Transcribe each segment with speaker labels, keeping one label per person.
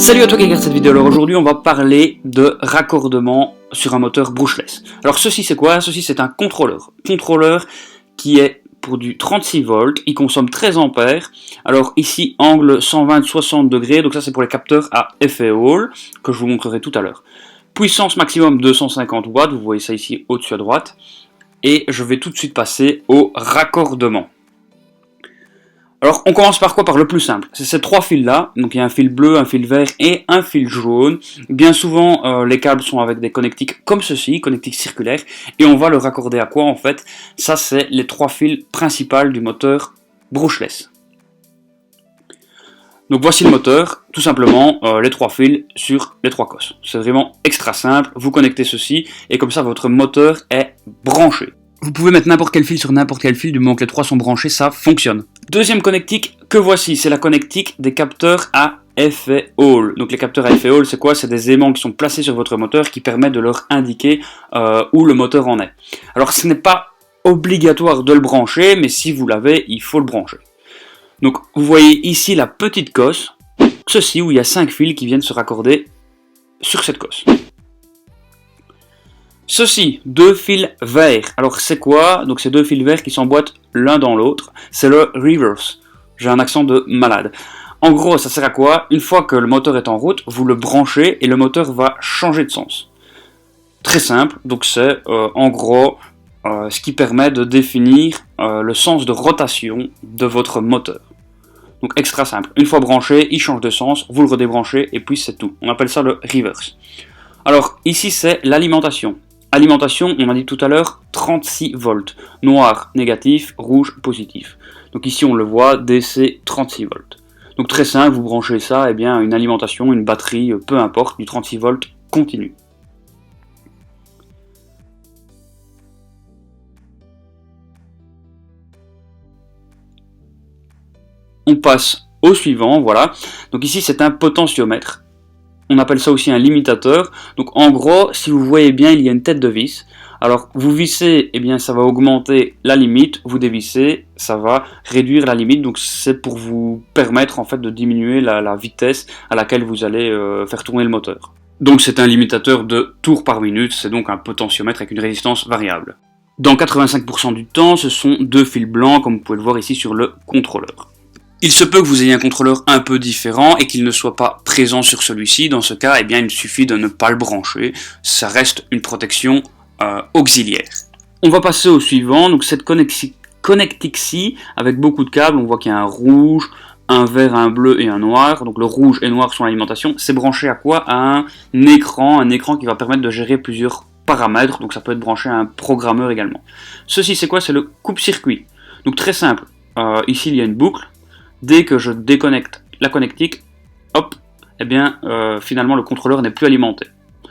Speaker 1: Salut à toi qui regarde cette vidéo. Alors aujourd'hui on va parler de raccordement sur un moteur brushless. Alors ceci c'est quoi? Ceci c'est un contrôleur. Contrôleur qui est pour du 36 volts, il consomme 13 ampères. Alors ici angle 120-60 degrés, donc ça c'est pour les capteurs à effet Hall que je vous montrerai tout à l'heure. Puissance maximum 250 watts, vous voyez ça ici au-dessus à droite. Et je vais tout de suite passer au raccordement. Alors on commence par quoi? Par le plus simple, c'est ces trois fils là, donc il y a un fil bleu, un fil vert et un fil jaune. Bien souvent les câbles sont avec des connectiques comme ceci, connectiques circulaires, et on va le raccorder à quoi en fait? Ça c'est les trois fils principaux du moteur brushless. Donc voici le moteur, tout simplement les trois fils sur les trois cosses. C'est vraiment extra simple, vous connectez ceci et comme ça votre moteur est branché. Vous pouvez mettre n'importe quel fil sur n'importe quel fil, du moment que les trois sont branchés, ça fonctionne. Deuxième connectique que voici, c'est la connectique des capteurs à effet Hall. Donc les capteurs à effet Hall, c'est quoi? C'est des aimants qui sont placés sur votre moteur qui permettent de leur indiquer où le moteur en est. Alors ce n'est pas obligatoire de le brancher, mais si vous l'avez, il faut le brancher. Donc vous voyez ici la petite cosse, ceci où il y a 5 fils qui viennent se raccorder sur cette cosse. Ceci, deux fils verts. Alors c'est quoi? Donc ces deux fils verts qui s'emboîtent l'un dans l'autre, c'est le reverse. J'ai un accent de malade. En gros, ça sert à quoi? Une fois que le moteur est en route, vous le branchez et le moteur va changer de sens. Très simple, donc c'est en gros ce qui permet de définir le sens de rotation de votre moteur. Donc extra simple. Une fois branché, il change de sens, vous le redébranchez et puis c'est tout. On appelle ça le reverse. Alors ici c'est l'alimentation. Alimentation, on a dit tout à l'heure, 36 volts. Noir, négatif, rouge, positif. Donc ici on le voit, DC 36 volts. Donc très simple, vous branchez ça, et bien une alimentation, une batterie, peu importe, du 36 volts continu. On passe au suivant, voilà. Donc ici c'est un potentiomètre. On appelle ça aussi un limitateur. Donc en gros, si vous voyez bien, il y a une tête de vis. Alors vous vissez, eh bien ça va augmenter la limite. Vous dévissez, ça va réduire la limite. Donc c'est pour vous permettre en fait de diminuer la vitesse à laquelle vous allez faire tourner le moteur. Donc c'est un limitateur de tours par minute. C'est donc un potentiomètre avec une résistance variable. Dans 85% du temps, ce sont deux fils blancs, comme vous pouvez le voir ici sur le contrôleur. Il se peut que vous ayez un contrôleur un peu différent et qu'il ne soit pas présent sur celui-ci. Dans ce cas, eh bien, il suffit de ne pas le brancher. Ça reste une protection auxiliaire. On va passer au suivant. Donc cette connectique-ci, avec beaucoup de câbles, on voit qu'il y a un rouge, un vert, un bleu et un noir. Donc le rouge et noir sont l'alimentation. C'est branché à quoi? À un écran qui va permettre de gérer plusieurs paramètres. Donc ça peut être branché à un programmeur également. Ceci, c'est quoi? C'est le coupe-circuit. Donc très simple. Ici, il y a une boucle. Dès que je déconnecte la connectique, hop, eh bien, finalement, le contrôleur n'est plus alimenté.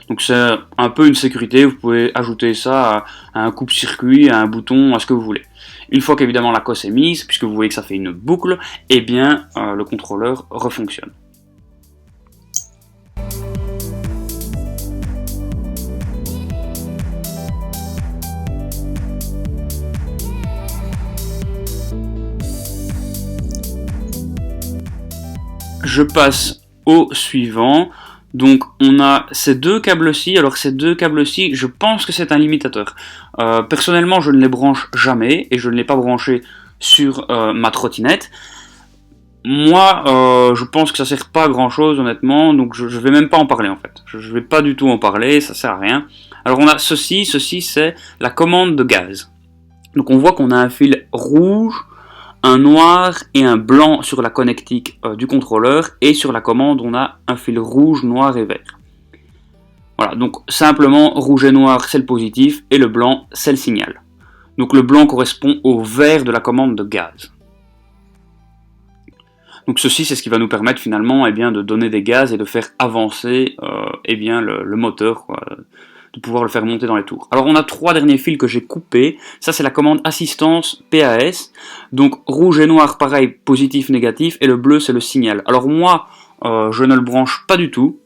Speaker 1: Donc c'est un peu une sécurité, vous pouvez ajouter ça à un coupe-circuit, à un bouton, à ce que vous voulez. Une fois qu'évidemment la cosse est mise, puisque vous voyez que ça fait une boucle, eh bien, le contrôleur refonctionne. Je passe au suivant. Donc on a ces deux câbles-ci. Alors ces deux câbles-ci, je pense que c'est un limitateur. Personnellement, je ne les branche jamais et je ne l'ai pas branché sur ma trottinette. Moi, je pense que ça sert pas à grand-chose honnêtement, donc je vais même pas en parler en fait. Je vais pas du tout en parler, ça sert à rien. Alors on a ceci c'est la commande de gaz. Donc on voit qu'on a un fil rouge, un noir et un blanc sur la connectique du contrôleur, et sur la commande on a un fil rouge, noir et vert. Voilà, donc simplement rouge et noir c'est le positif et le blanc c'est le signal. Donc le blanc correspond au vert de la commande de gaz. Donc ceci c'est ce qui va nous permettre finalement eh bien, de donner des gaz et de faire avancer eh bien, le moteur, quoi, de pouvoir le faire monter dans les tours. Alors on a trois derniers fils que j'ai coupés. Ça c'est la commande assistance PAS. Donc rouge et noir pareil, positif, négatif, et le bleu c'est le signal. Alors moi je ne le branche pas du tout.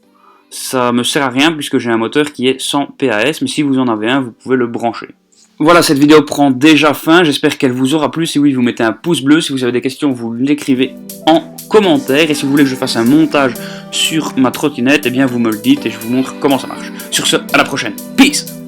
Speaker 1: Ça me sert à rien puisque j'ai un moteur qui est sans PAS, mais si vous en avez un, vous pouvez le brancher. Voilà, cette vidéo prend déjà fin, j'espère qu'elle vous aura plu. Si oui, vous mettez un pouce bleu. Si vous avez des questions, vous l'écrivez en commentaire. Et si vous voulez que je fasse un montage sur ma trottinette, eh bien vous me le dites et je vous montre comment ça marche. Sur ce, à la prochaine. Peace!